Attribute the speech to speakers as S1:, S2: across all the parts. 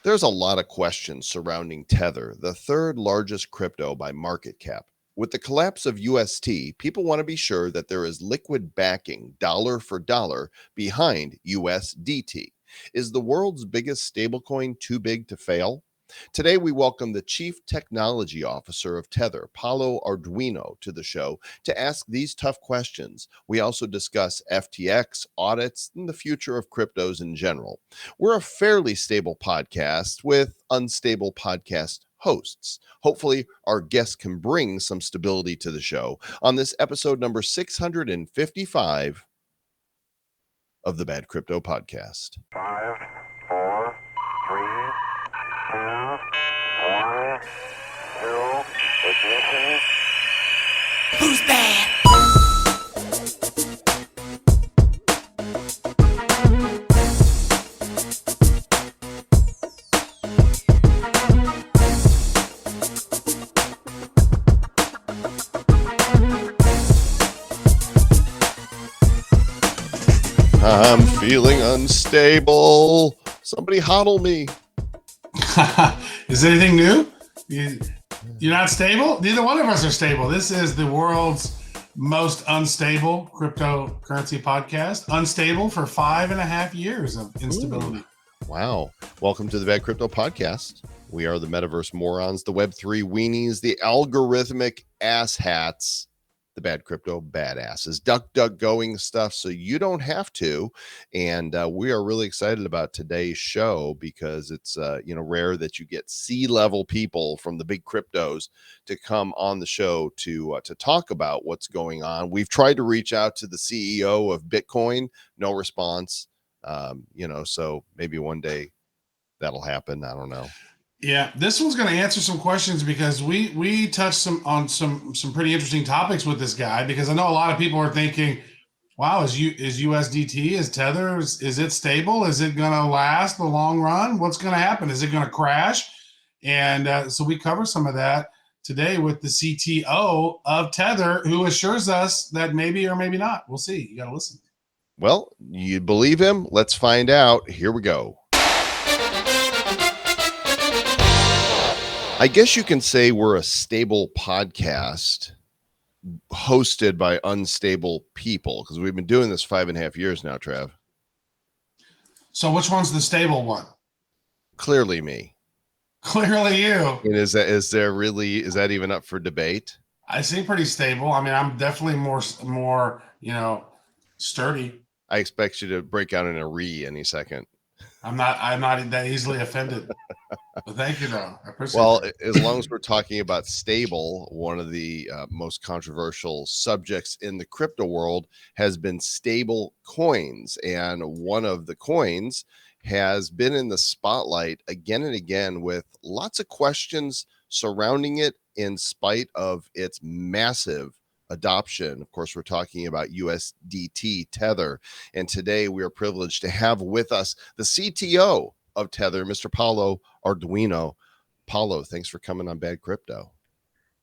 S1: There's a lot of questions surrounding Tether, the third largest crypto by market cap. With the collapse of UST, people want to be sure that there is liquid backing, dollar for dollar, behind USDT. Is the world's biggest stablecoin too big to fail? Today, we welcome the Chief Technology Officer of Tether, Paolo Ardoino, to the show to ask these tough questions. We also discuss FTX, audits, and the future of cryptos in general. We're a fairly stable podcast with unstable podcast hosts. Hopefully, our guests can bring some stability to the show on this episode number 655 of the Bad Crypto Podcast.
S2: 5, 4, 3, 2, 1, 0, ignition.
S3: Who's bad?
S1: I'm feeling unstable. Somebody hodl me.
S4: Is anything new? You're not stable? Neither one of us are stable. This is the world's most unstable cryptocurrency podcast. Unstable for 5.5 years of instability.
S1: Ooh, wow. Welcome to the Bad Crypto Podcast. We are the metaverse morons, the Web3 weenies, the algorithmic asshats, the Bad Crypto badasses, duck going stuff so you don't have to. And we are really excited about today's show because it's rare that you get C-level people from the big cryptos to come on the show to talk about what's going on. We've tried to reach out to the CEO of Bitcoin, no response. So maybe one day that'll happen. I don't know.
S4: Yeah, this one's going to answer some questions because we touched on some pretty interesting topics with this guy, because I know a lot of people are thinking, wow, is USDT, is Tether, is it stable? Is it going to last the long run? What's going to happen? Is it going to crash? And so we cover some of that today with the CTO of Tether, who assures us that maybe or maybe not. We'll see. You got to listen.
S1: Well, you believe him? Let's find out. Here we go. I guess you can say we're a stable podcast hosted by unstable people, because we've been doing this 5.5 years now, Trav.
S4: So which one's the stable one?
S1: Clearly me.
S4: Clearly you.
S1: And is that even up for debate?
S4: I seem pretty stable. I mean, I'm definitely more sturdy.
S1: I expect you to break out in a any second.
S4: I'm not that easily offended. But thank you, though. I appreciate
S1: it. As long as we're talking about stable, one of the most controversial subjects in the crypto world has been stable coins. And one of the coins has been in the spotlight again and again with lots of questions surrounding it in spite of its massive adoption. Of course, we're talking about USDT, Tether. And today we are privileged to have with us the CTO of Tether, Mr. Paolo Ardoino. Paolo, thanks for coming on Bad Crypto.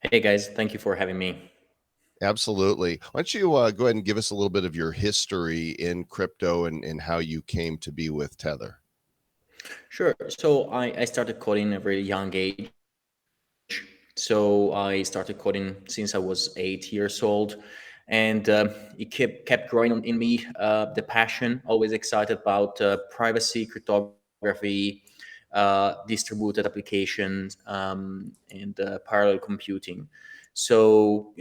S5: Hey guys, thank you for having me.
S1: Absolutely. Why don't you go ahead and give us a little bit of your history in crypto and how you came to be with Tether?
S5: Sure. So I started coding at a very young age. So I started coding since I was 8 years old, and it kept growing in me. The passion, always excited about privacy, cryptography, distributed applications, and parallel computing. So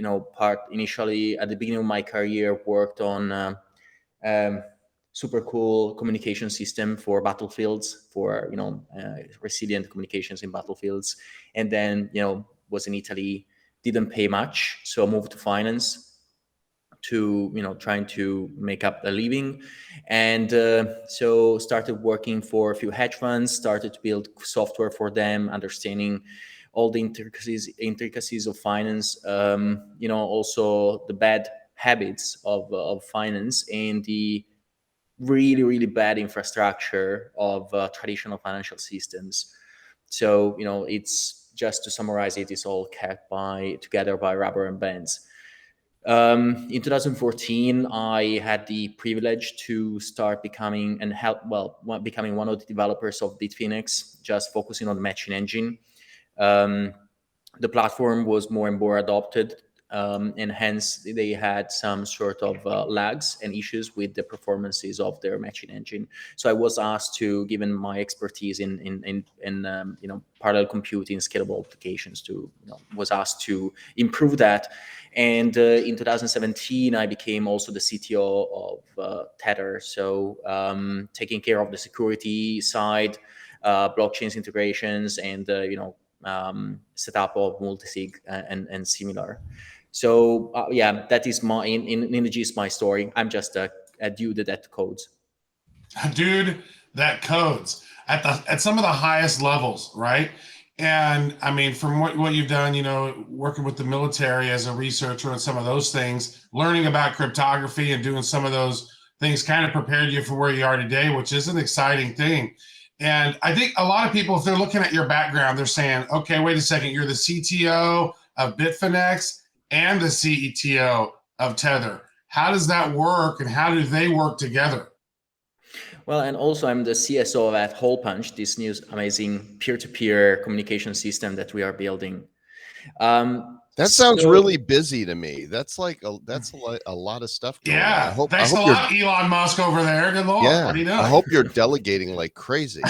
S5: initially at the beginning of my career, worked on super cool communication system for battlefields, for resilient communications in battlefields, and then was in Italy, didn't pay much, so I moved to finance to trying to make up a living, and so started working for a few hedge funds, started to build software for them, understanding all the intricacies of finance, also the bad habits of finance and the really, really bad infrastructure of traditional financial systems. So, it's just to summarize, it is all kept together by rubber and bands. In 2014, I had the privilege to start becoming becoming one of the developers of Bitfinex, just focusing on the matching engine. Um, the platform was more and more adopted, and hence they had some sort of lags and issues with the performances of their matching engine. So I was asked to, given my expertise in parallel computing, scalable applications, was asked to improve that. And in 2017, I became also the CTO of Tether, so taking care of the security side, blockchains integrations, and setup of multisig and similar. So yeah, that is my in the gist my story. I'm just a dude that codes.
S4: Dude that codes at some of the highest levels, right? And I mean, from what you've done, working with the military as a researcher and some of those things, learning about cryptography and doing some of those things kind of prepared you for where you are today, which is an exciting thing. And I think a lot of people, if they're looking at your background, they're saying, okay, wait a second, you're the CTO of Bitfinex and the CETO of Tether. How does that work and how do they work together?
S5: Well, and also I'm the CSO at Hole Punch, this new amazing peer-to-peer communication system that we are building.
S1: That sounds really busy to me. That's like a lot of stuff going on.
S4: Yeah.
S1: I
S4: Thanks
S1: hope
S4: a
S1: you're
S4: lot, Elon Musk over there. Good Lord.
S1: yeah.
S4: What are you
S1: I
S4: doing?
S1: hope you're delegating like crazy.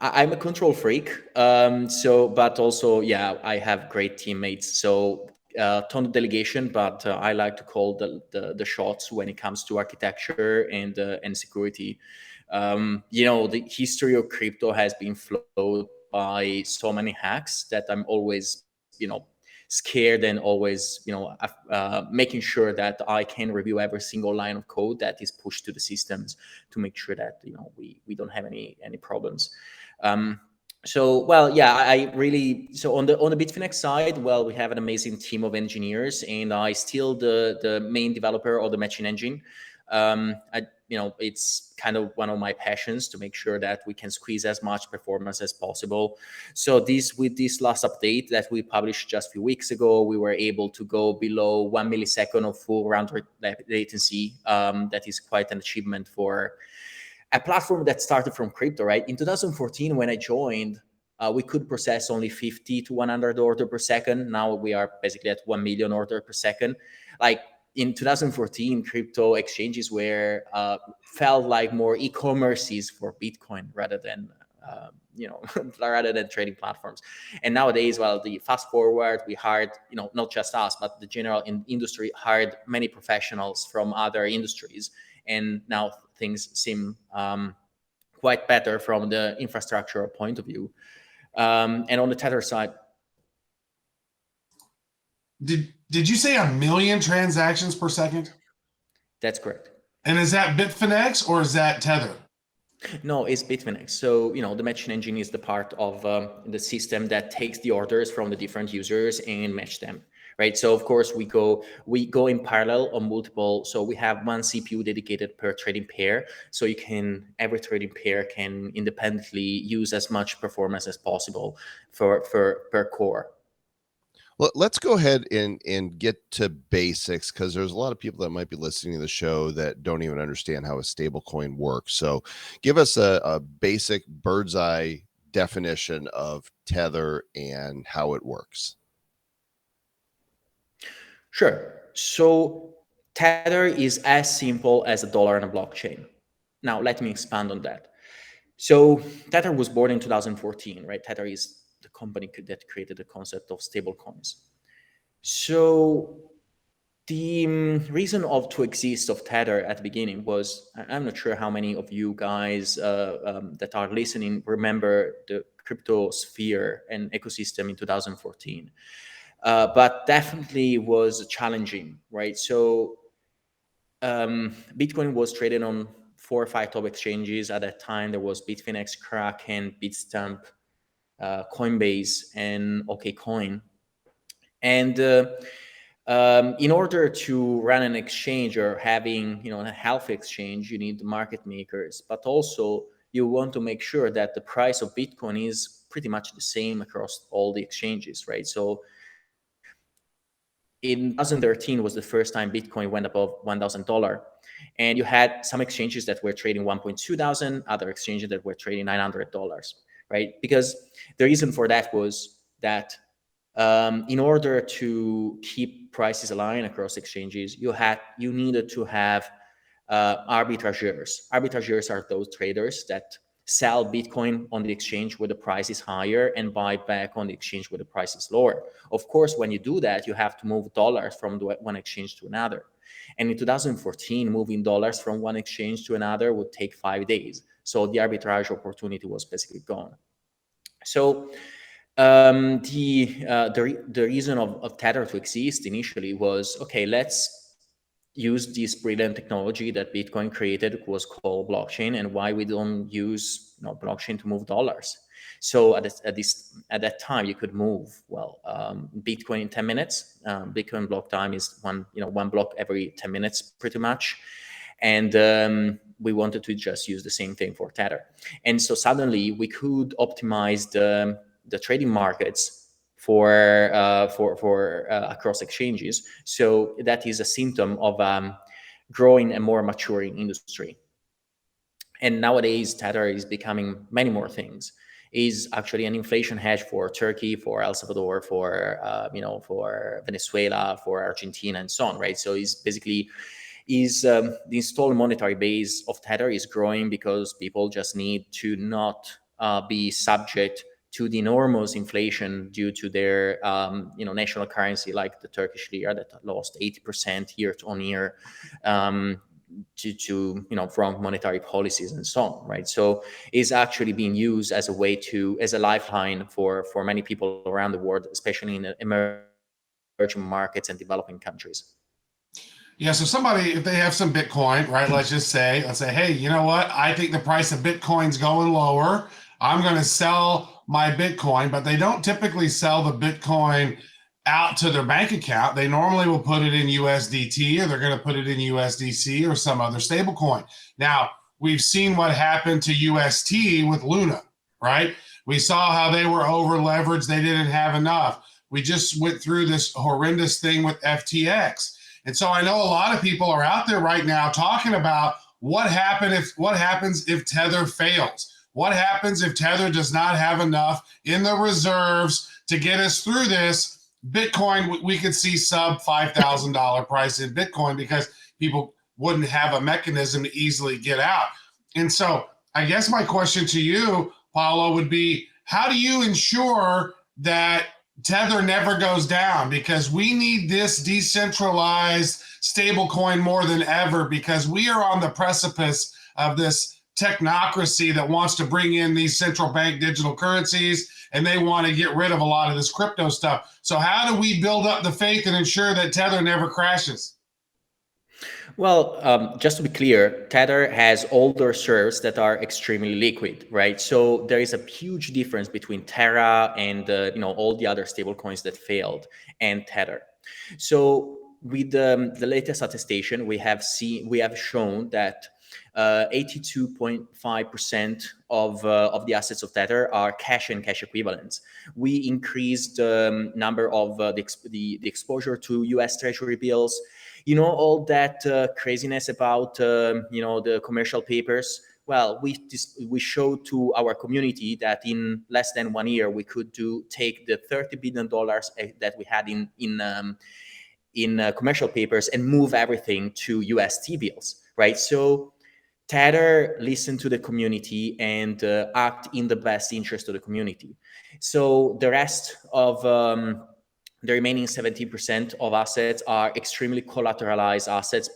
S5: I'm a control freak. But also, yeah, I have great teammates. So ton of delegation, but I like to call the shots when it comes to architecture and security. The history of crypto has been flowed by so many hacks that I'm always, scared and always, making sure that I can review every single line of code that is pushed to the systems to make sure that we don't have any problems. Well, yeah, I really, so on the Bitfinex side, well, we have an amazing team of engineers, and I still the main developer of the matching engine. It's kind of one of my passions to make sure that we can squeeze as much performance as possible. So with this last update that we published just a few weeks ago, we were able to go below 1 millisecond of full round trip latency. That is quite an achievement for a platform that started from crypto, right? In 2014, when I joined, we could process only 50 to 100 orders per second. Now we are basically at 1 million orders per second. Like in 2014, crypto exchanges were felt like more e-commerces for Bitcoin rather than rather than trading platforms. And nowadays, well, the fast forward, we hired, not just us, but the general industry hired many professionals from other industries, and now things seem quite better from the infrastructure point of view. And on the Tether side,
S4: Did you say 1 million transactions per second?
S5: that's correct.
S4: And is that Bitfinex or is that Tether?
S5: No, it's Bitfinex. So, the matching engine is the part of the system that takes the orders from the different users and match them, right? So, of course, we go in parallel on multiple. So we have one CPU dedicated per trading pair. So every trading pair can independently use as much performance as possible for per core.
S1: Let's go ahead and get to basics, because there's a lot of people that might be listening to the show that don't even understand how a stable coin works. So give us a basic bird's eye definition of Tether and how it works.
S5: Sure. So Tether is as simple as a dollar on a blockchain. Now, let me expand on that. So Tether was born in 2014, right? Tether is the company that created the concept of stablecoins. So the reason to exist of Tether at the beginning was, I'm not sure how many of you guys that are listening remember the crypto sphere and ecosystem in 2014. But definitely was challenging, right? So Bitcoin was traded on 4 or 5 top exchanges at that time. There was Bitfinex, Kraken, Bitstamp, Coinbase, and OKCoin. And in order to run an exchange or having a healthy exchange, you need market makers, but also you want to make sure that the price of Bitcoin is pretty much the same across all the exchanges, right? So in 2013 was the first time Bitcoin went above $1,000. And you had some exchanges that were trading 1.2 thousand, other exchanges that were trading $900, right? Because the reason for that was that in order to keep prices aligned across exchanges, you needed to have arbitrageurs. Arbitrageurs are those traders that sell Bitcoin on the exchange where the price is higher and buy back on the exchange where the price is lower. Of course, when you do that, you have to move dollars from one exchange to another. And in 2014, moving dollars from one exchange to another would take 5 days. So the arbitrage opportunity was basically gone. So the reason of Tether to exist initially was, okay, let's use this brilliant technology that Bitcoin created, was called blockchain, and why we don't use blockchain to move dollars. So at that time, you could move Bitcoin in 10 minutes. Bitcoin block time is one block every 10 minutes, pretty much. And we wanted to just use the same thing for Tether. And so suddenly we could optimize the trading markets for across exchanges. So that is a symptom of growing and more maturing industry. And nowadays, Tether is becoming many more things. Is actually an inflation hedge for Turkey, for El Salvador, for Venezuela, for Argentina, and so on, right? So it's basically the installed monetary base of Tether is growing because people just need to not be subject to the enormous inflation due to their national currency, like the Turkish lira that lost 80% year on year due to from monetary policies and so on, right? So it's actually being used as a way as a lifeline for many people around the world, especially in emerging markets and developing countries.
S4: Yeah, so somebody, if they have some Bitcoin, right, let's say, hey, you know what? I think the price of Bitcoin's going lower. I'm going to sell my Bitcoin, but they don't typically sell the Bitcoin out to their bank account. They normally will put it in USDT, or they're going to put it in USDC or some other stable coin. Now, we've seen what happened to UST with Luna, right? We saw how they were over leveraged. They didn't have enough. We just went through this horrendous thing with FTX. And so I know a lot of people are out there right now talking about what happens if Tether fails. What happens if Tether does not have enough in the reserves to get us through this? Bitcoin, we could see sub $5,000 price in Bitcoin because people wouldn't have a mechanism to easily get out. And so I guess my question to you, Paolo, would be, how do you ensure that Tether never goes down? Because we need this decentralized stablecoin more than ever, because we are on the precipice of this technocracy that wants to bring in these central bank digital currencies, and they want to get rid of a lot of this crypto stuff. So how do we build up the faith and ensure that Tether never crashes?
S5: Well, just to be clear, Tether has all the reserves that are extremely liquid, right? So there is a huge difference between Terra and all the other stablecoins that failed and Tether. So with the latest attestation, we have shown that 82.5% of the assets of Tether are cash and cash equivalents. We increased the number of the exposure to U.S. Treasury bills. All that craziness about the commercial papers. Well, we showed to our community that in less than 1 year we could take the $30 billion that we had in commercial papers and move everything to UST bills, right? So Tether listen to the community and act in the best interest of the community. So the rest of the remaining 17% of assets are extremely collateralized assets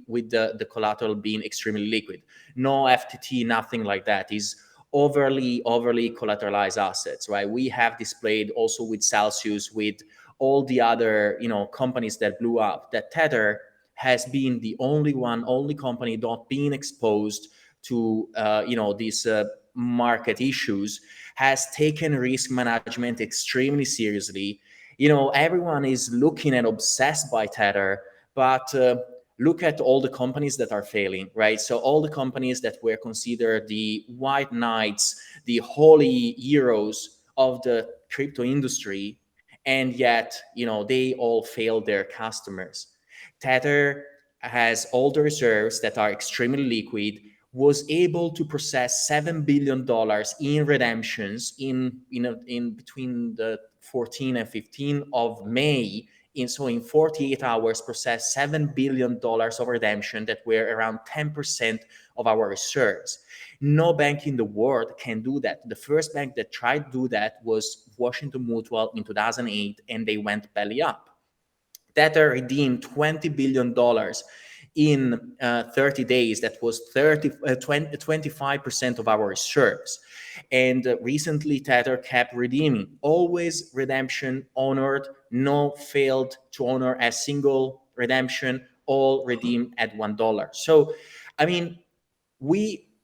S5: with the collateral being extremely liquid. No FTT, nothing like that. Is overly collateralized assets, right? We have displayed also with Celsius, with all the other companies that blew up, that Tether has been the only company not being exposed to these market issues, has taken risk management extremely seriously. Everyone is looking and obsessed by Tether, but look at all the companies that are failing, right? So all the companies that were considered the white knights, the holy heroes of the crypto industry, and yet they all failed their customers. Tether has all the reserves that are extremely liquid, was able to process $7 billion in redemptions in between the 14 and 15 of May. In 48 hours, processed $7 billion of redemption that were around 10% of our reserves. No bank in the world can do that. The first bank that tried to do that was Washington Mutual in 2008, and they went belly up. Tether redeemed $20 billion in 30 days. That was 25% of our reserves. And recently, Tether kept redeeming. Always redemption honored, no failed to honor a single redemption, all redeemed at $1. So, I mean,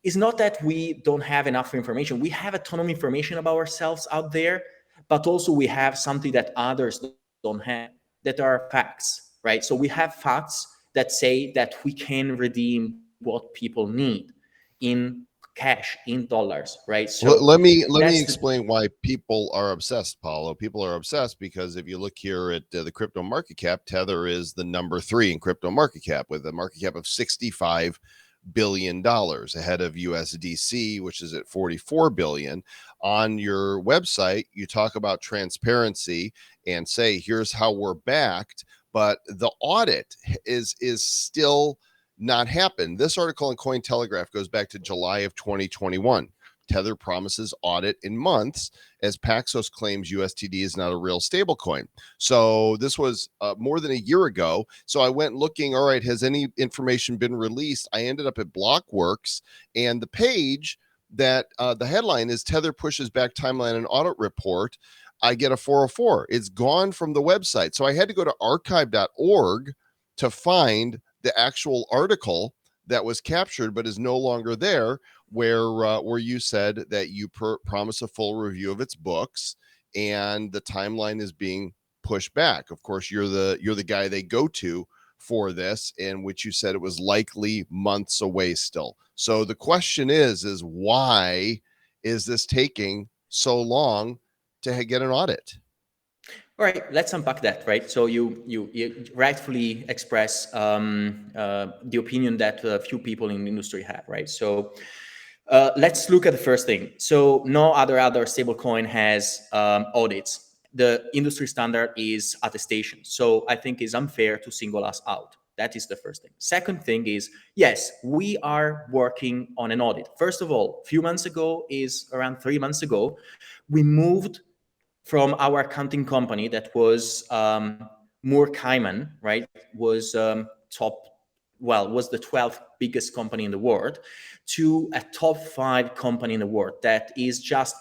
S5: it's not that we don't have enough information. We have a ton of information about ourselves out there, but also we have something that others don't have, that are facts, right? So we have facts that say that we can redeem what people need in cash, in dollars, right? So
S1: Let me
S5: that's the
S1: explain why people are obsessed, Paulo. People are obsessed because if you look here at the crypto market cap, Tether is the number 3 in crypto market cap with a market cap of $65 billion ahead of USDC, which is at 44 billion. On your website, you talk about transparency and say, here's how we're backed, but the audit is still not happened. This article in Cointelegraph goes back to July of 2021. Tether promises audit in months as Paxos claims USTD is not a real stablecoin. So this was more than a year ago. So I went looking, all right, has any information been released? I ended up at Blockworks, and the page that the headline is Tether pushes back timeline and audit report. I get a 404. It's gone from the website. So I had to go to archive.org to find the actual article that was captured but is no longer there, where you said that you promise a full review of its books and the timeline is being pushed back. Of course, you're the guy they go to for this, in which you said it was likely months away still. So the question is why is this taking so long to get an audit?
S5: All right, let's unpack that, right? So you rightfully express the opinion that a few people in the industry have, right? So let's look at the first thing. So no other stablecoin has audits. The industry standard is attestation. So I think it's unfair to single us out. That is the first thing. Second thing is, yes, we are working on an audit. First of all, a few months ago, is around 3 months ago, we moved from our accounting company that was Moore Kaiman, right? Was was the 12th biggest company in the world, to a top 5 company in the world that is just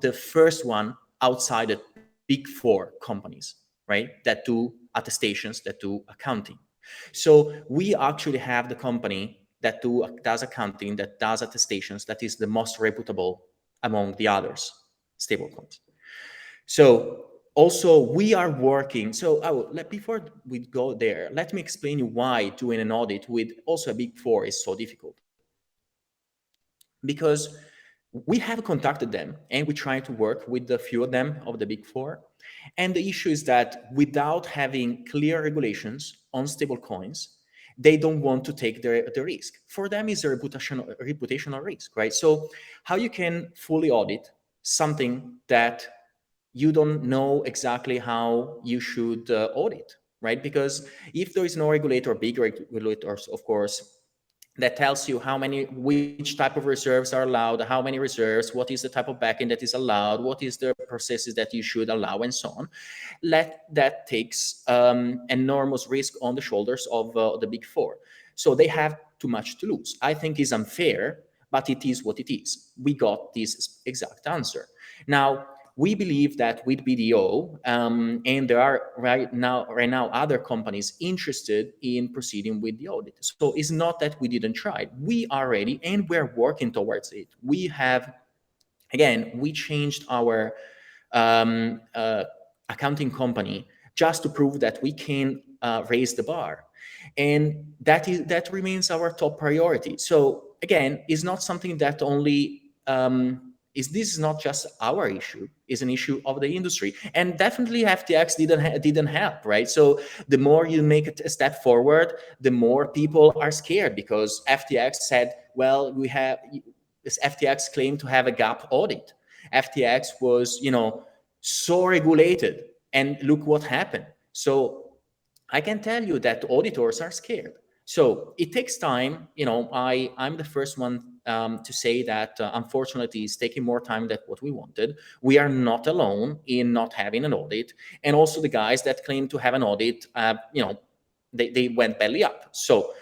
S5: the first one outside the big 4 companies, right? That do attestations, that do accounting. So we actually have the company that does accounting, that does attestations, that is the most reputable among the others stablecoins. So also we are working. So before we go there, let me explain you why doing an audit with also a big 4 is so difficult. Because we have contacted them and we try to work with a few of them of the big 4. And the issue is that without having clear regulations on stable coins, they don't want to take the risk. For them, it's a reputational risk, right? So how you can fully audit something that you don't know exactly how you should audit, right? Because if there is no regulator, big regulators, of course, that tells you which type of reserves are allowed, how many reserves, what is the type of backend that is allowed, what is the processes that you should allow, and so on. That takes enormous risk on the shoulders of the big 4. So they have too much to lose. I think it's unfair, but it is what it is. We got this exact answer. Now, we believe that with BDO, and there are right now other companies interested in proceeding with the audit. So it's not that we didn't try. We are ready and we're working towards it. We changed our accounting company just to prove that we can raise the bar, and that remains our top priority. So again, it's not something that only This is not just our issue, it's an issue of the industry. And definitely FTX didn't help, right? So the more you make a step forward, the more people are scared, because FTX said, well, we have this, FTX claimed to have a gap audit. FTX was, so regulated, and look what happened. So I can tell you that auditors are scared. So it takes time. I'm the first one to say that unfortunately it's taking more time than what we wanted. We are not alone in not having an audit, and also the guys that claim to have an audit, they went belly up. So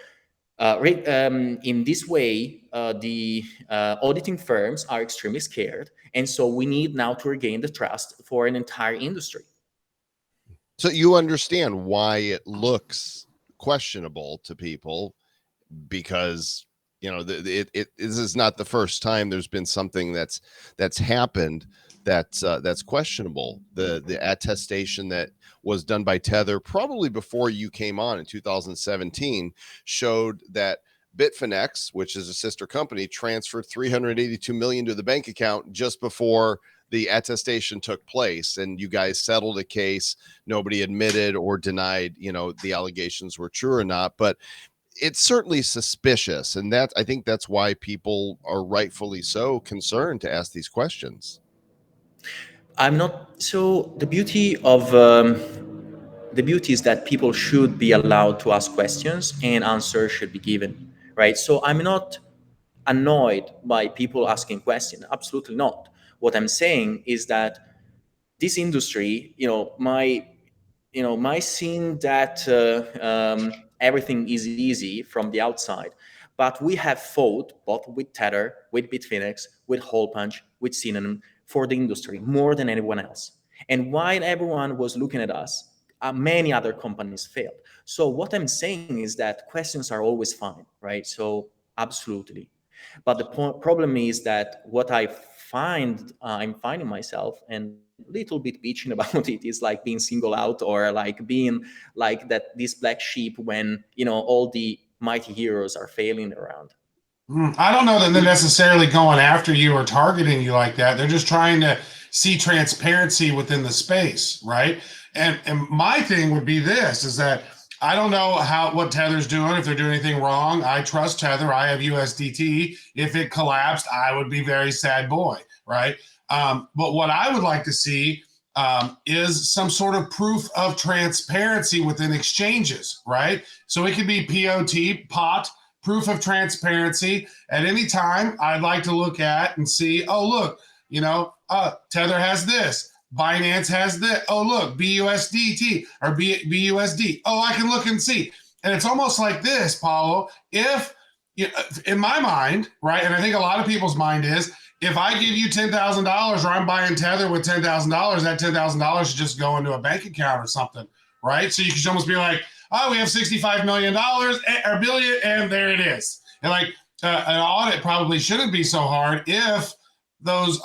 S5: in this way, the auditing firms are extremely scared, and so we need now to regain the trust for an entire industry.
S1: So you understand why it looks questionable to people, because this is not the first time there's been something that's happened that's questionable. The attestation that was done by Tether probably before you came on in 2017 showed that Bitfinex, which is a sister company, transferred 382 million to the bank account just before the attestation took place, and you guys settled a case. Nobody admitted or denied the allegations were true or not, but it's certainly suspicious, and that I think that's why people are rightfully so concerned to ask these questions.
S5: I'm not. So the beauty is that people should be allowed to ask questions and answers should be given, right? So I'm not annoyed by people asking questions. Absolutely not. What I'm saying is that this industry, might seem that everything is easy from the outside, but we have fought both with Tether, with Bitfinex, with Hole Punch, with Synonym for the industry more than anyone else. And while everyone was looking at us, many other companies failed. So what I'm saying is that questions are always fine, right? So absolutely. But the problem is that what I'm finding myself and little bit bitching about it is like being singled out, or like being like that this black sheep when all the mighty heroes are failing around.
S4: I don't know that they're necessarily going after you or targeting you like that. They're just trying to see transparency within the space, right? And my thing would be this: is that I don't know what Tether's doing, if they're doing anything wrong. I trust Tether. I have USDT. If it collapsed, I would be very sad boy, right? But what I would like to see is some sort of proof of transparency within exchanges, right? So it could be POT, proof of transparency. At any time, I'd like to look at and see, oh, look, Tether has this. Binance has this. Oh, look, BUSDT or BUSD. Oh, I can look and see. And it's almost like this, Paolo. If, in my mind, right, and I think a lot of people's mind is, if I give you $10,000 or I'm buying Tether with $10,000, that $10,000 should just go into a bank account or something, right? So you should almost be like, oh, we have $65 million or billion, and there it is. And like an audit probably shouldn't be so hard if those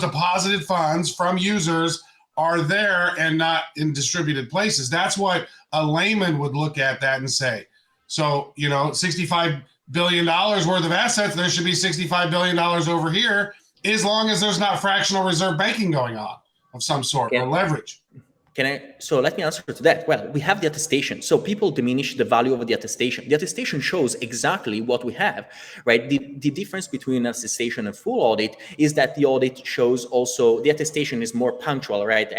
S4: deposited funds from users are there and not in distributed places. That's what a layman would look at that and say. So, $65 billion worth of assets, there should be $65 billion over here, as long as there's not fractional reserve banking going on of some sort or leverage.
S5: So let me answer to that. Well, we have the attestation. So people diminish the value of the attestation. The attestation shows exactly what we have, right? The difference between attestation and full audit is that the audit shows also, the attestation is more punctual, right?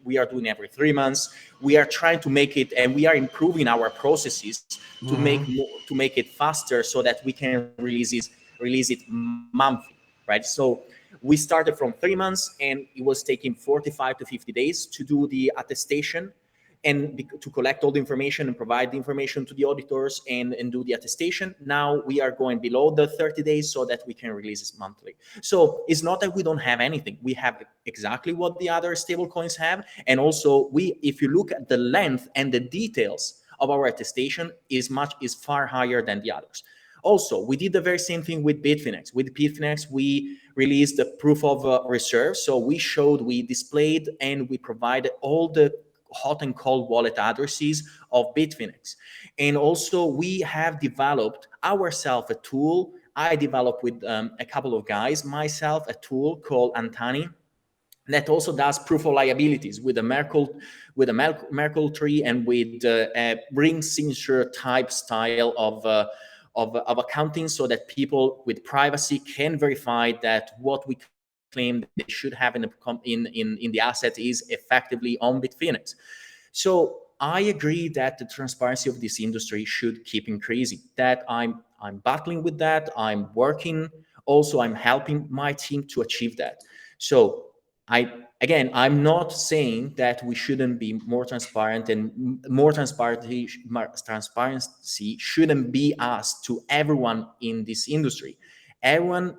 S5: We are doing every 3 months. We are trying to make it, and we are improving our processes to make it faster so that we can release it monthly, right? So we started from 3 months, and it was taking 45 to 50 days to do the attestation and to collect all the information and provide the information to the auditors and do the attestation. Now we are going below the 30 days so that we can release it monthly. So it's not that we don't have anything. We have exactly what the other stablecoins have. And also, if you look at the length and the details of our attestation, is far higher than the others. Also, we did the very same thing with Bitfinex. With Bitfinex, we released the proof of reserve. So we displayed and we provided all the hot and cold wallet addresses of Bitfinex. And also we have developed ourselves a tool I developed with a couple of guys, myself, a tool called Antani that also does proof of liabilities with a Merkle tree and with a ring signature type style of accounting, so that people with privacy can verify that what we claim they should have in the asset is effectively on Bitfinex. So I agree that the transparency of this industry should keep increasing. That I'm battling with that. I'm working. Also, I'm helping my team to achieve that. So I'm not saying that we shouldn't be more transparent, and more transparency shouldn't be asked to everyone in this industry. Everyone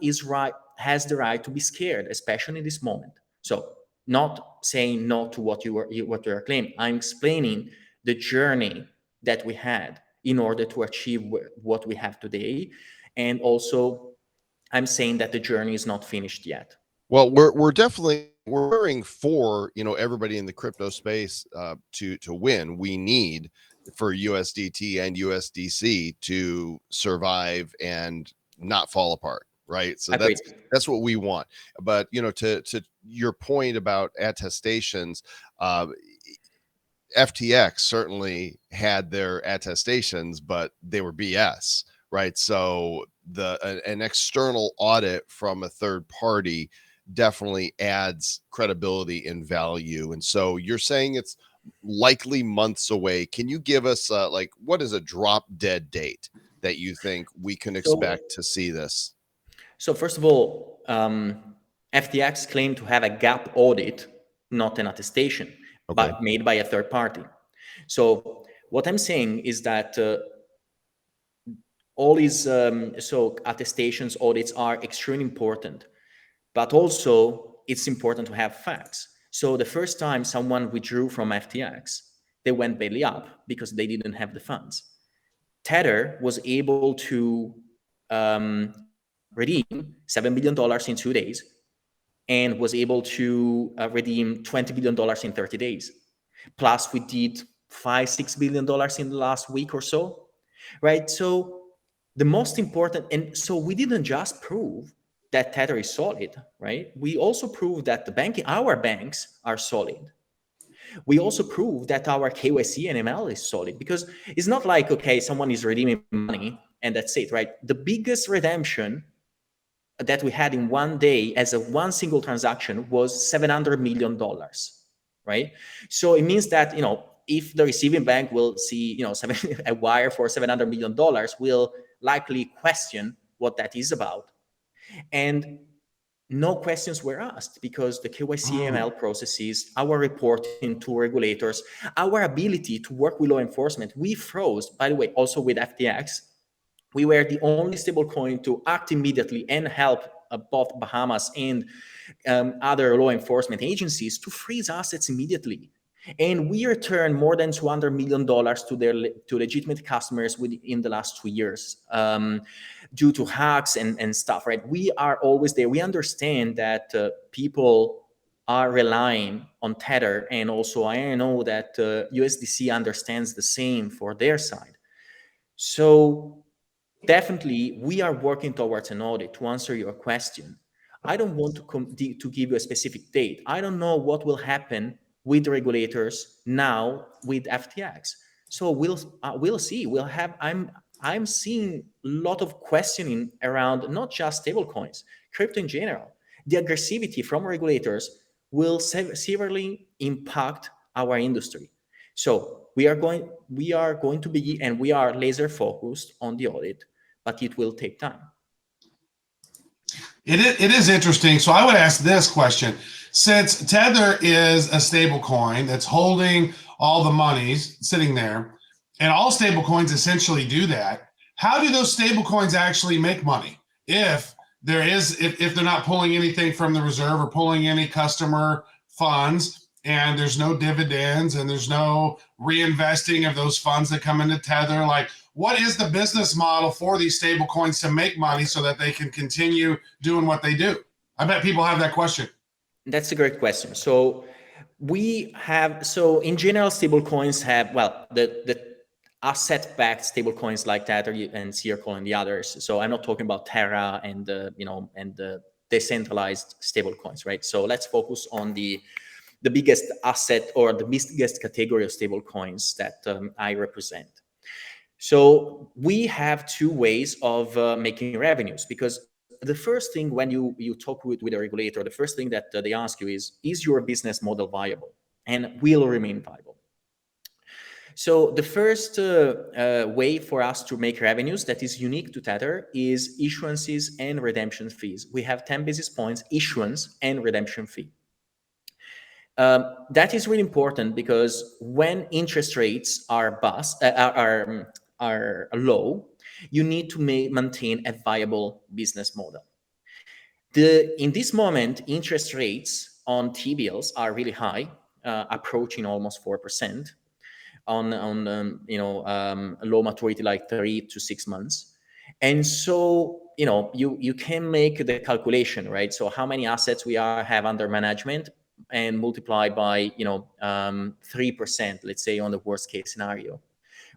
S5: has the right to be scared, especially in this moment. So, not saying no to what you are claiming. I'm explaining the journey that we had in order to achieve what we have today, and also I'm saying that the journey is not finished yet.
S1: Well, we're definitely we're worrying for, everybody in the crypto space to win. We need for USDT and USDC to survive and not fall apart, right? So
S5: Agreed.
S1: that's what we want. But to your point about attestations, FTX certainly had their attestations, but they were BS, right? So an external audit from a third party definitely adds credibility and value. And so you're saying it's likely months away. Can you give us like what is a drop dead date that you think we can expect to see this?
S5: So first of all, FTX claimed to have a gap audit, not an attestation,
S1: Okay.
S5: but made by a third party. So what I'm saying is that all these attestations, audits are extremely important, but also it's important to have facts. So the first time someone withdrew from FTX, they went belly up because they didn't have the funds. Tether was able to redeem $7 billion in 2 days and was able to redeem $20 billion in 30 days. Plus, we did $5-6 billion in the last week or so, right? So the most important, and so we didn't just prove that Tether is solid, right? We also proved that our banks are solid. We also prove that our KYC and ML is solid, because it's not like, okay, someone is redeeming money and that's it, right? The biggest redemption that we had in one day as one single transaction was $700 million, right? So it means that, if the receiving bank will see, a wire for $700 million, will likely question what that is about. And no questions were asked because the KYC ML processes, our reporting to regulators, our ability to work with law enforcement, we froze, by the way, also with FTX. We were the only stablecoin to act immediately and help both Bahamas and other law enforcement agencies to freeze assets immediately. And we returned more than $200 million to legitimate customers within the last 2 years due to hacks and stuff, right? We are always there. We understand that people are relying on Tether, and also I know that USDC understands the same for their side. So definitely, we are working towards an audit. To answer your question, I don't want to give you a specific date. I don't know what will happen with the regulators now with FTX. So we'll see. I'm seeing a lot of questioning around not just stablecoins, crypto in general. The aggressivity from regulators will severely impact our industry. So we are going to be, and we are laser focused on the audit, but it will take time.
S4: It is interesting. So I would ask this question: since Tether is a stable coin that's holding all the monies sitting there, and all stable coins essentially do that, how do those stable coins actually make money? If they're not pulling anything from the reserve or pulling any customer funds, and there's no dividends and there's no reinvesting of those funds that come into Tether, like, what is the business model for these stable coins to make money so that they can continue doing what they do? I bet people have that question.
S5: That's a great question. So in general, stable coins have, well, asset-backed stablecoins like Tether and Circle and the others. So I'm not talking about Terra and the decentralized stablecoins, right? So let's focus on the biggest asset or the biggest category of stablecoins that I represent. So we have two ways of making revenues, because the first thing when you talk with a regulator, the first thing that they ask you is your business model viable and will remain viable? So the first way for us to make revenues that is unique to Tether is issuances and redemption fees. We have 10 basis points issuance and redemption fee. That is really important because when interest rates are low, you need to maintain a viable business model. In this moment, interest rates on T-bills are really high, approaching almost 4% on low maturity like 3 to 6 months. And so you can make the calculation, right? So how many assets we have under management and multiply by 3%, let's say, on the worst case scenario,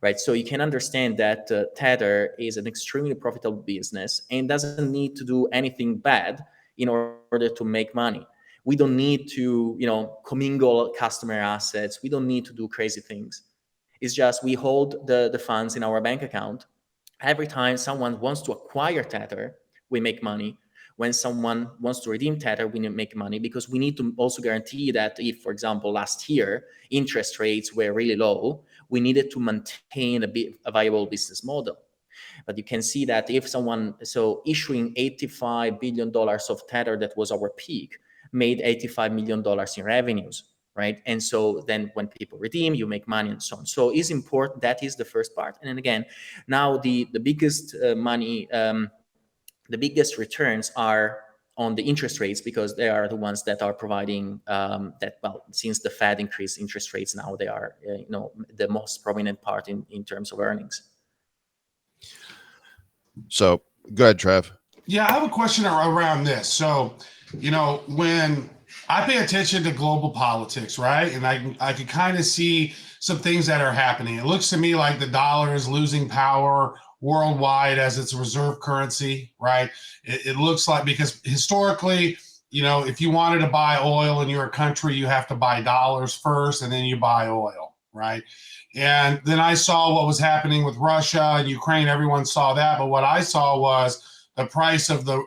S5: right? So you can understand that Tether is an extremely profitable business and doesn't need to do anything bad in order to make money. We don't need to commingle customer assets. We don't need to do crazy things. It's just we hold the funds in our bank account. Every time someone wants to acquire Tether, we make money. When someone wants to redeem Tether, we make money, because we need to also guarantee that if, for example, last year interest rates were really low, we needed to maintain a viable business model. But you can see that if issuing $85 billion of Tether, that was our peak, made $85 million in revenues, right? And so then when people redeem, you make money and so on. So it's important. That is the first part. And then again, now the biggest the biggest returns are on the interest rates, because they are the ones that are providing since the Fed increased interest rates, now they are the most prominent part in terms of earnings.
S1: So go ahead, Trev.
S4: Yeah, I have a question around this. So, when I pay attention to global politics, right, and I can kind of see some things that are happening. It looks to me like the dollar is losing power worldwide as its reserve currency, right? It looks like, because historically, if you wanted to buy oil in your country, you have to buy dollars first, and then you buy oil, right? And then I saw what was happening with Russia and Ukraine. Everyone saw that, but what I saw was the price of the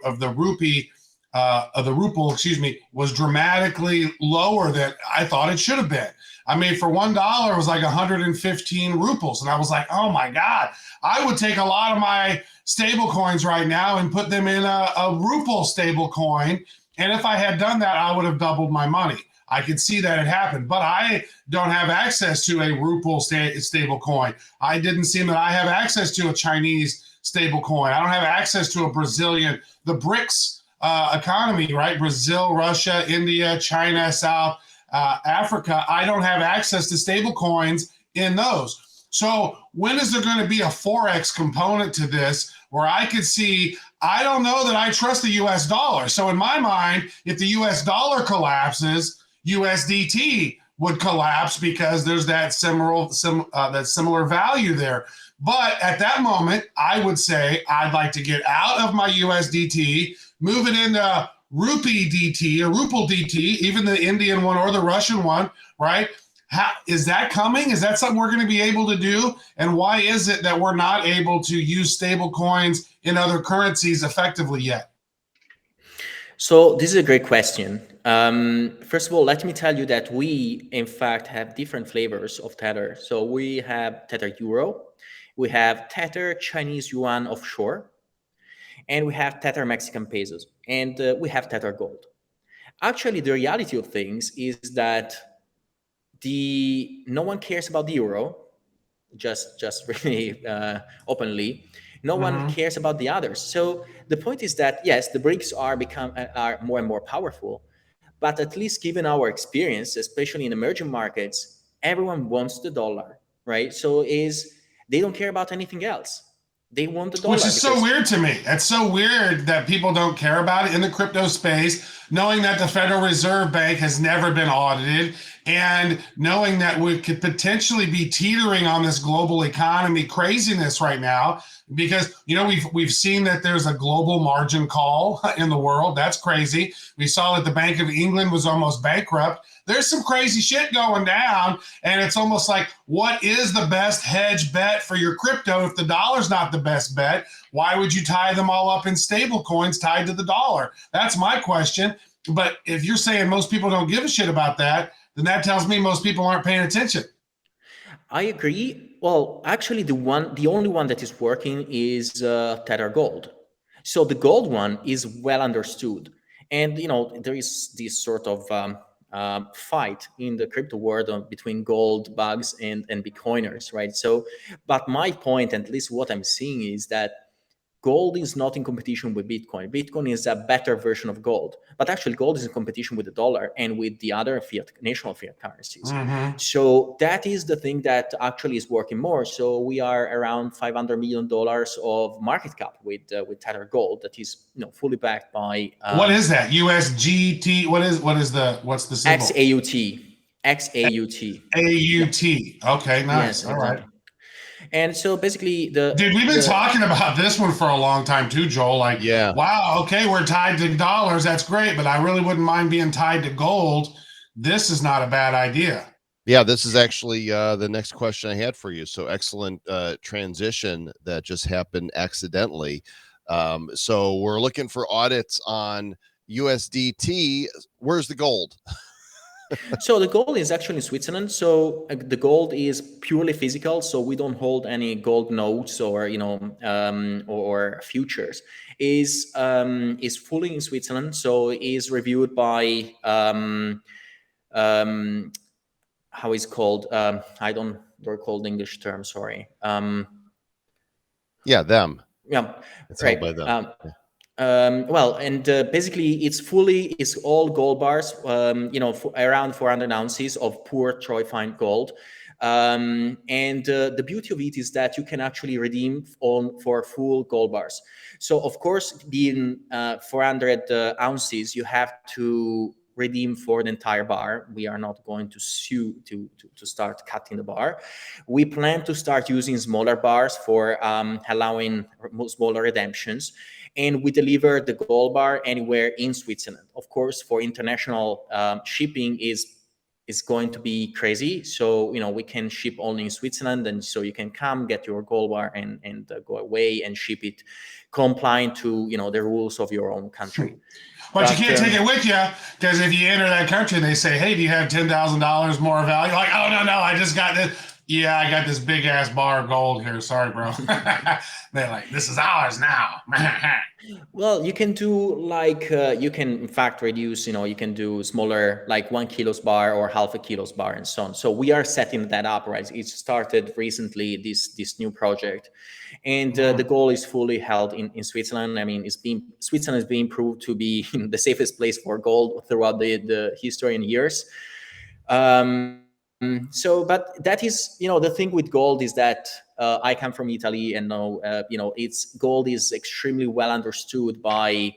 S4: ruble, was dramatically lower than I thought it should have been. I mean, for $1, it was like 115 rubles, and I was like, oh my God, I would take a lot of my stable coins right now and put them in a ruble stable coin. And if I had done that, I would have doubled my money. I could see that it happened, but I don't have access to a ruble stable coin. I didn't see that I have access to a Chinese stable coin. I don't have access to a Brazilian, the BRICS economy, right? Brazil, Russia, India, China, South Africa. I don't have access to stable coins in those. So when is there going to be a Forex component to this where I could see, I don't know that I trust the US dollar. So in my mind, if the US dollar collapses, USDT would collapse because there's that similar value there. But at that moment, I would say I'd like to get out of my USDT, move it into rupee DT or ruble DT, even the Indian one or the Russian one, right? Is that coming? Is that something we're going to be able to do? And why is it that we're not able to use stable coins in other currencies effectively yet?
S5: So this is a great question. First of all, let me tell you that we, in fact, have different flavors of Tether. So we have Tether Euro, we have Tether Chinese Yuan offshore, and we have Tether Mexican pesos, and we have Tether Gold. Actually, the reality of things is that no one cares about the euro, just really openly. No one cares about the others. So the point is that yes, the BRICS are more and more powerful, but at least given our experience, especially in emerging markets, everyone wants the dollar, right? So they don't care about anything else. They want the dollar.
S4: Which is so weird to me. It's so weird that people don't care about it in the crypto space, knowing that the Federal Reserve Bank has never been audited, and knowing that we could potentially be teetering on this global economy craziness right now, because we've seen that there's a global margin call in the world. That's crazy. We saw that the Bank of England was almost bankrupt. There's some crazy shit going down, and it's almost like, what is the best hedge bet for your crypto if the dollar's not the best bet? Why would you tie them all up in stable coins tied to the dollar? That's my question. But if you're saying most people don't give a shit about that, then that tells me most people aren't paying attention.
S5: I agree. Well, actually, the only one that is working is Tether Gold. So the gold one is well understood, and there is this sort of fight in the crypto world between gold bugs and Bitcoiners, right? So, but my point, and at least what I'm seeing, is that gold is not in competition with Bitcoin. Bitcoin is a better version of gold, but actually gold is in competition with the dollar and with the other national fiat currencies.
S4: Mm-hmm.
S5: So that is the thing that actually is working more. So we are around $500 million of market cap with Tether Gold, that is fully backed by
S4: What is that? USGT? What's the symbol?
S5: XAUT. XAUT.
S4: AUT. Okay, nice.
S5: Yes,
S4: All right.
S5: exactly. And so basically,
S4: Dude, we've been talking about this one for a long time too, Joel. Like,
S1: Yeah.
S4: wow, okay, we're tied to dollars. That's great, but I really wouldn't mind being tied to gold. This is not a bad idea.
S1: Yeah, this is actually the next question I had for you. So excellent transition that just happened accidentally. So we're looking for audits on USDT. Where's the gold?
S5: So the gold is actually in Switzerland. So the gold is purely physical. So we don't hold any gold notes or or futures. Is fully in Switzerland. So is reviewed by how is called? I don't recall the English term. Sorry.
S1: Yeah, them.
S5: Yeah.
S1: It's held
S5: Right.
S1: by them. Yeah.
S5: Well, and basically, it's all gold bars. Around 400 ounces of pure Troy fine gold. And the beauty of it is that you can actually redeem for full gold bars. So, of course, being 400 ounces, you have to redeem for the entire bar. We are not going to sue to start cutting the bar. We plan to start using smaller bars for allowing smaller redemptions, and we deliver the gold bar anywhere in Switzerland. Of course, for international shipping is going to be crazy. So we can ship only in Switzerland, and so you can come get your gold bar and go away and ship it compliant to the rules of your own country.
S4: But you can't take it with you, because if you enter that country, they say, "Hey, do you have $10,000 more value?" Like, "Oh no, I just got this. Yeah, I got this big ass bar of gold here. Sorry, bro." They're like, "This is ours now."
S5: Well, you can do you can in fact reduce. You can do smaller, like 1 kilos bar or half a kilos bar and so on. So we are setting that up, right? It started recently, this new project, and the goal is fully held in Switzerland. I mean, Switzerland is being proved to be the safest place for gold throughout the history and years. So, but that is, the thing with gold is that I come from Italy, and know, it's gold is extremely well understood by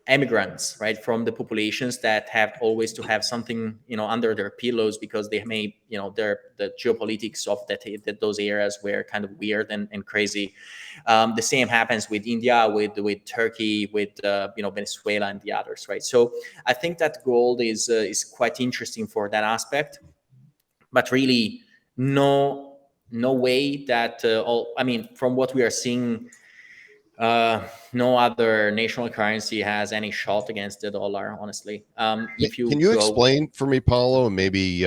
S5: immigrants, right, from the populations that have always to have something, under their pillows, because they may, the geopolitics of that those areas were kind of weird and crazy. The same happens with India, with Turkey, with Venezuela and the others, right? So I think that gold is quite interesting for that aspect, but really no way that from what we are seeing, no other national currency has any shot against the dollar, honestly. If you
S1: Can you
S5: go
S1: explain for me, Paulo, and maybe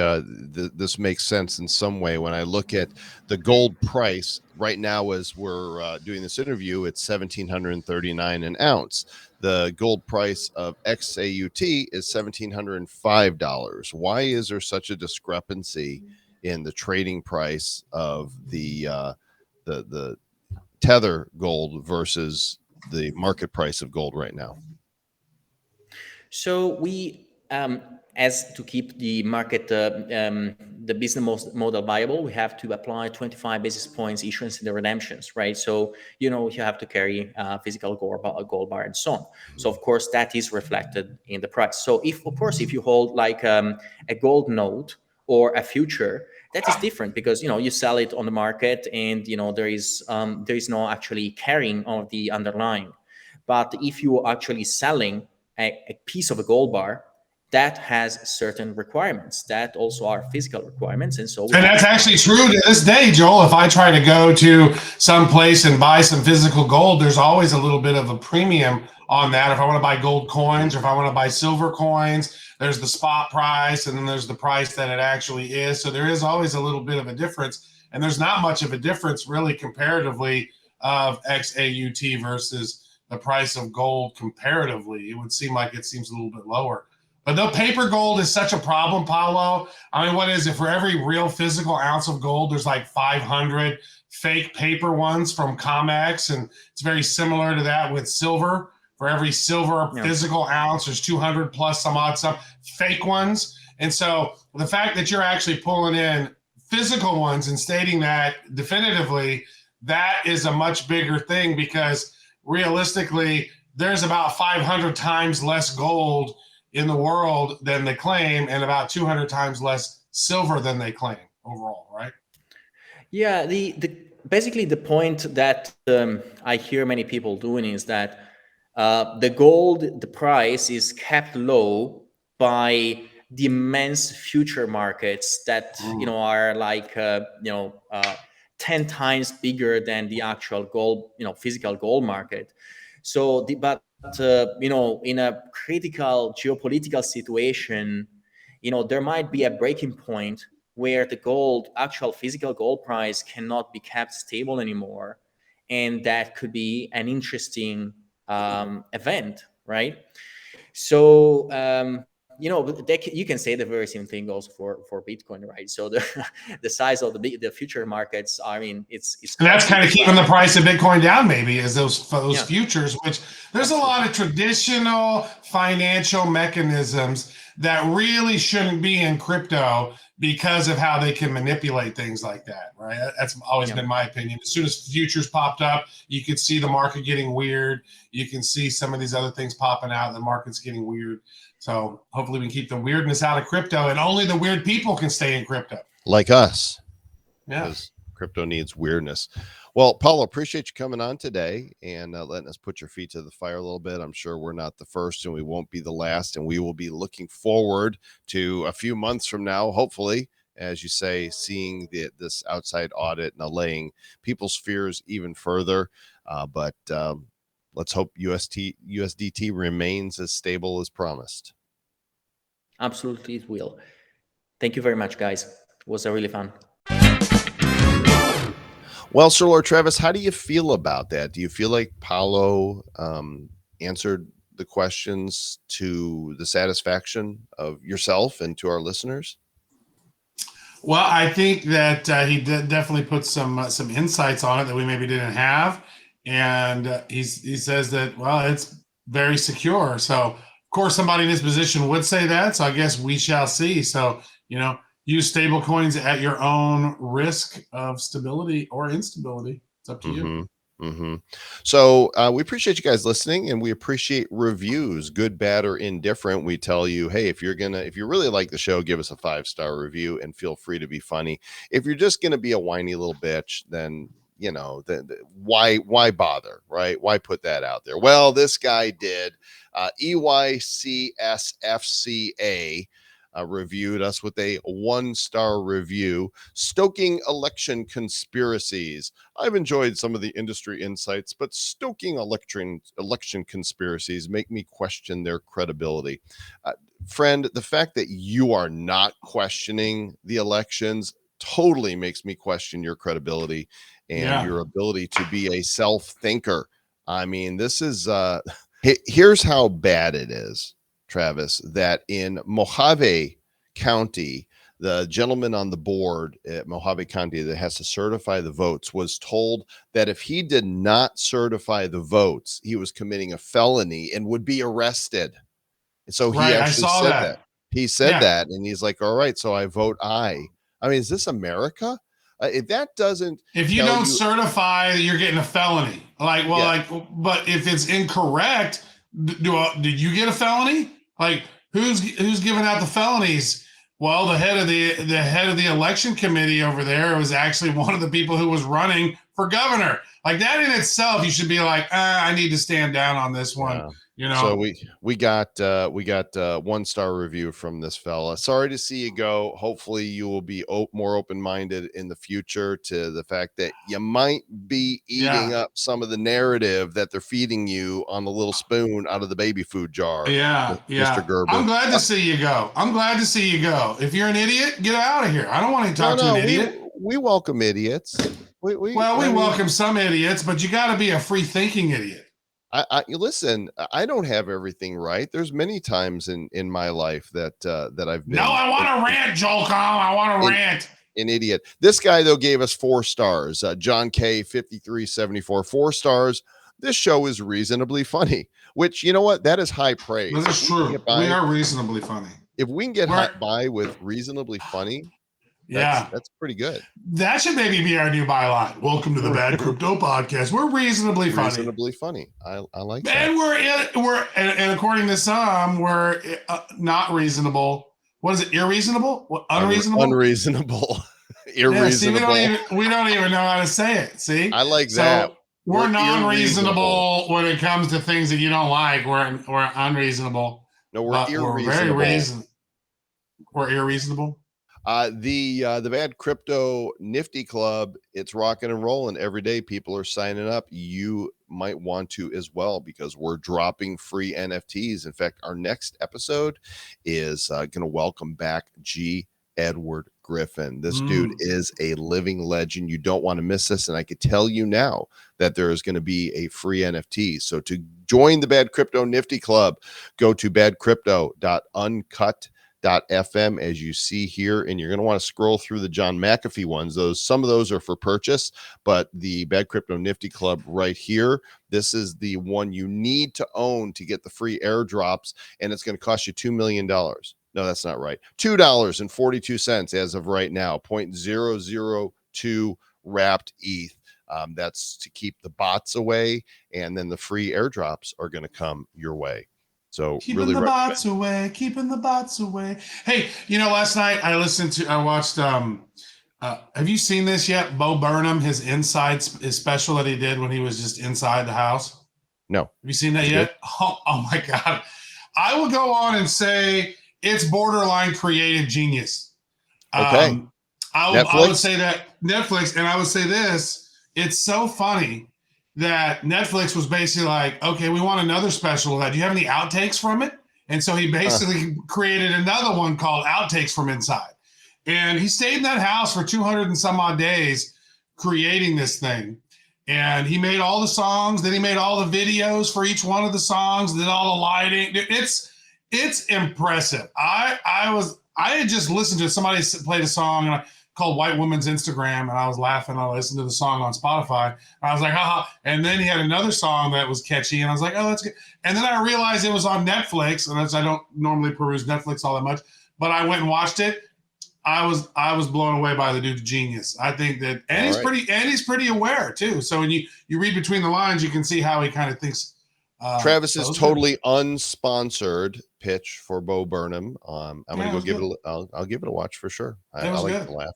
S1: this makes sense in some way? When I look at the gold price right now, as we're doing this interview, it's $1,739 an ounce. The gold price of XAUT is $1,705. Why is there such a discrepancy in the trading price of the Tether Gold versus the market price of gold right now?
S5: So we, as to keep the market, the business model viable, we have to apply 25 basis points issuance in the redemptions, right? So, you have to carry physical gold bar and so on. So of course that is reflected in the price. So if you hold like a gold note or a future, that is different because you sell it on the market, and there is no actually carrying of the underlying. But if you are actually selling a piece of a gold bar, that has certain requirements that also are physical requirements, and so we
S4: And
S5: have
S4: that's
S5: to
S4: actually true to this day, Joel. If I try to go to some place and buy some physical gold, there's always a little bit of a premium on that. If I want to buy gold coins or if I want to buy silver coins, there's the spot price and then there's the price that it actually is. So there is always a little bit of a difference. And there's not much of a difference really comparatively of XAUT versus the price of gold comparatively. It would seem like it seems a little bit lower. But the paper gold is such a problem, Paolo. I mean, what is it? For every real physical ounce of gold, there's like 500 fake paper ones from COMEX. And it's very similar to that with silver. For every silver physical ounce, there's 200 plus some odd some fake ones. And so the fact that you're actually pulling in physical ones and stating that definitively, that is a much bigger thing because realistically, there's about 500 times less gold in the world than they claim, and about 200 times less silver than they claim overall, right?
S5: Yeah, the basically the point that I hear many people doing is that the price is kept low by the immense future markets that are like 10 times bigger than the actual gold, physical gold market. So in a critical geopolitical situation, there might be a breaking point where the actual physical gold price cannot be kept stable anymore, and that could be an interesting event, right? So you can say the very same thing also for Bitcoin, right? So the the size of the future markets, I mean, it's
S4: And
S5: quite
S4: that's
S5: big
S4: kind of
S5: as
S4: keeping the
S5: well.
S4: price of Bitcoin down, maybe, is those
S5: Yeah,
S4: futures, which there's a
S5: absolutely.
S4: lot of traditional financial mechanisms that really shouldn't be in crypto because of how they can manipulate things like that, right? That's always
S5: Yeah.
S4: been my opinion. As soon as futures popped up, you could see the market getting weird. You can see some of these other things popping out, and the market's getting weird. So hopefully we can keep the weirdness out of crypto, and only the weird people can stay in crypto.
S1: Like us,
S4: Yeah.
S1: because crypto needs weirdness. Well, Paulo, appreciate you coming on today and letting us put your feet to the fire a little bit. I'm sure we're not the first and we won't be the last. And we will be looking forward to a few months from now, hopefully, as you say, seeing this outside audit and allaying people's fears even further. But let's hope USDT remains as stable as promised.
S5: Absolutely, it will. Thank you very much, guys. It was really fun.
S1: Well, Sir Lord Travis, how do you feel about that? Do you feel like Paulo answered the questions to the satisfaction of yourself and to our listeners?
S4: Well, I think that he definitely put some insights on it that we maybe didn't have, and he says that it's very secure. So of course somebody in his position would say that. So I guess we shall see. So use stable coins at your own risk of stability or instability. It's up to you.
S1: Mm-hmm. So we appreciate you guys listening, and we appreciate reviews, good, bad, or indifferent. We tell you, hey, if you really like the show, give us a 5-star review and feel free to be funny. If you're just gonna be a whiny little bitch, then why bother, right? Why put that out there? Well, this guy did. EYCSFCA reviewed us with a 1-star review, stoking election conspiracies. I've enjoyed some of the industry insights, but stoking election conspiracies make me question their credibility. Friend, the fact that you are not questioning the elections totally makes me question your credibility and your ability to be a self-thinker. I mean, this is here's how bad it is, Travis, that in Mojave County, the gentleman on the board at Mojave County that has to certify the votes was told that if he did not certify the votes, he was committing a felony and would be arrested. And so he
S4: Right, I
S1: actually
S4: saw
S1: said
S4: that.
S1: that. He said that, and he's like, all right, so I vote aye. I mean, is this America? If that doesn't
S4: If you
S1: tell
S4: don't
S1: you,
S4: certify that you're getting a felony,
S1: yeah,
S4: but if it's incorrect, did you get a felony? Like, who's giving out the felonies? Well, the head of the election committee over there was actually one of the people who was running for governor. Like that in itself, you should be like, I need to stand down on this one.
S1: yeah.
S4: You
S1: So
S4: know,
S1: we got 1-star review from this fella. Sorry to see you go. Hopefully you will be more open-minded in the future to the fact that you might be eating
S4: yeah.
S1: up some of the narrative that they're feeding you on the little spoon out of the baby food jar,
S4: Yeah,
S1: Mr.
S4: yeah.
S1: Gerber.
S4: I'm glad to see you go. I'm glad to see you go. If you're an idiot, get out of here. I don't want to
S1: No,
S4: talk to an
S1: no,
S4: idiot.
S1: we welcome idiots.
S4: Well, we
S1: I mean,
S4: welcome some idiots, but you got to be a free thinking idiot.
S1: you listen. I don't have everything right. There's many times in my life that I've
S4: No,
S1: been
S4: I want to rant, Joel Calm. I want to
S1: in,
S4: rant.
S1: an idiot. This guy though gave us 4 stars. John K 5374, 4 stars. This show is reasonably funny, which you know what? That is high praise.
S4: This is true. We are reasonably funny.
S1: If we can get
S4: We're,
S1: by with reasonably funny,
S4: yeah.
S1: that's pretty good.
S4: That should maybe be our new byline. Welcome to the Bad Crypto Podcast. We're reasonably funny.
S1: Reasonably funny. I like that.
S4: And and according to some, we're not reasonable. What is it? Irreasonable? What, unreasonable?
S1: Unreasonable.
S4: Yeah, see,
S1: Irreasonable.
S4: we don't even know how to say it. See,
S1: I like that.
S4: We're non-reasonable when it comes to things that you don't like. We're unreasonable.
S1: No, we're
S4: but
S1: irreasonable.
S4: We're very reason. We're irreasonable.
S1: The Bad Crypto Nifty Club, it's rocking and rolling every day. People are signing up. You might want to as well because we're dropping free NFTs. In fact, our next episode is going to welcome back G. Edward Griffin. This dude is a living legend. You don't want to miss this. And I could tell you now that there is going to be a free NFT. So to join the Bad Crypto Nifty Club, go to badcrypto.uncut.fm as you see here, and you're going to want to scroll through the John McAfee ones. Some of those are for purchase, but the Bad Crypto Nifty Club right here, this is the one you need to own to get the free airdrops, and it's going to cost you $2 million. No, that's not right. $2.42 as of right now, 0.002 wrapped ETH. That's to keep the bots away, and then the free airdrops are going to come your way. So
S4: keeping the bots away. Hey, last night I watched. Have you seen this yet? Bo Burnham, his special that he did when he was just inside the house.
S1: No,
S4: have you seen that yet? Oh my God! I will go on and say it's borderline creative genius.
S1: Okay,
S4: I would say that Netflix, and I would say this. It's so funny that Netflix was basically like, okay, we want another special of that. Do you have any outtakes from it? And so he basically created another one called Outtakes from Inside. And he stayed in that house for 200 and some odd days creating this thing. And he made all the songs, then he made all the videos for each one of the songs, then all the lighting. It's impressive. I had just listened to somebody played a song called White Woman's Instagram, and I was laughing. I listened to the song on Spotify. I was like, haha. And then he had another song that was catchy, and I was like, oh, that's good. And then I realized it was on Netflix, and I don't normally peruse Netflix all that much, but I went and watched it. I was blown away by the dude's genius. I think that, and he's pretty aware too. So when you read between the lines, you can see how he kind of thinks.
S1: Travis is totally unsponsored pitch for Bo Burnham. I'm going to go give it. I'll give it a watch for sure. I like to laugh.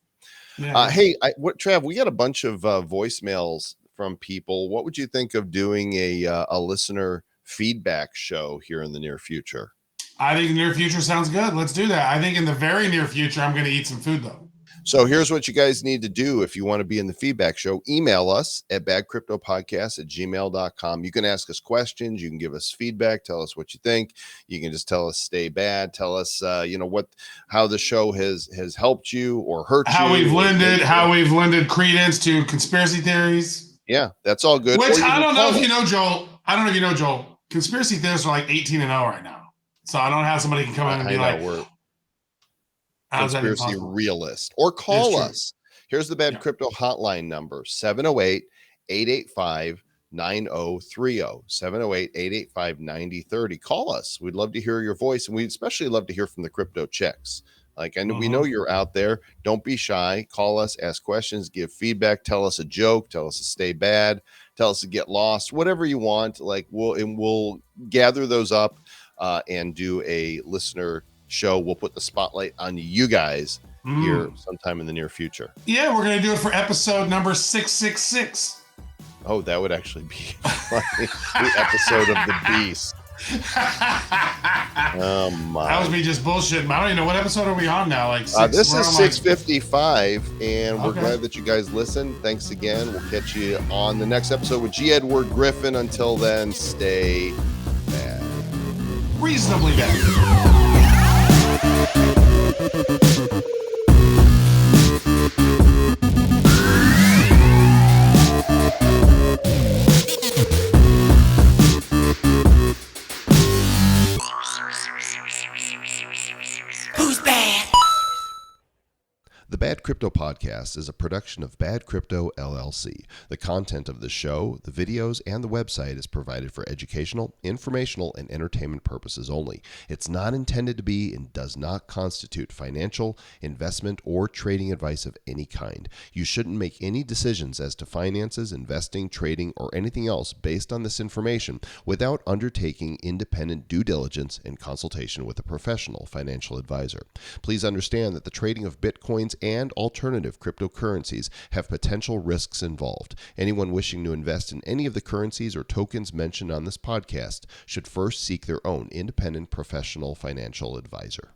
S1: Yeah. Hey, Trav, we got a bunch of voicemails from people. What would you think of doing a listener feedback show here in the near future?
S4: I think the near future sounds good. Let's do that. I think in the very near future, I'm going to eat some food though.
S1: So here's what you guys need to do if you want to be in the feedback show. Email us at badcryptopodcast@gmail.com. You can ask us questions. You can give us feedback. Tell us what you think. You can just tell us stay bad. Tell us, how the show has helped you or hurt
S4: how
S1: you.
S4: How we've lended credence to conspiracy theories.
S1: Yeah, that's all good.
S4: Which I don't know if you know, Joel. Conspiracy theorists are like 18-0 right now. So I don't know how somebody can come in and be like,
S1: conspiracy realist, or call us. Here's the Bad Crypto hotline number, 708-885-9030, 708-885-9030. Call us. We'd love to hear your voice, and we'd especially love to hear from the crypto checks. Like, and we know you're out there. Don't be shy. Call us, ask questions, give feedback, tell us a joke, tell us to stay bad, tell us to get lost, whatever you want. Like, we'll gather those up and do a listener show. We'll put the spotlight on you guys here sometime in the near future.
S4: Yeah, we're gonna do it for episode number 666.
S1: Oh, that would actually be funny. The episode of the Beast. Oh my!
S4: That was me just bullshitting. I don't even know what episode are we on now. Like
S1: this is 655, and we're glad that you guys listened. Thanks again. We'll catch you on the next episode with G. Edward Griffin. Until then, stay bad.
S4: Reasonably bad.
S3: Who's bad?
S1: The Bad Crypto Podcast is a production of Bad Crypto LLC. The content of the show, the videos, and the website is provided for educational, informational, and entertainment purposes only. It's not intended to be and does not constitute financial, investment, or trading advice of any kind. You shouldn't make any decisions as to finances, investing, trading, or anything else based on this information without undertaking independent due diligence and consultation with a professional financial advisor. Please understand that the trading of Bitcoins and alternative cryptocurrencies have potential risks involved. Anyone wishing to invest in any of the currencies or tokens mentioned on this podcast should first seek their own independent professional financial advisor.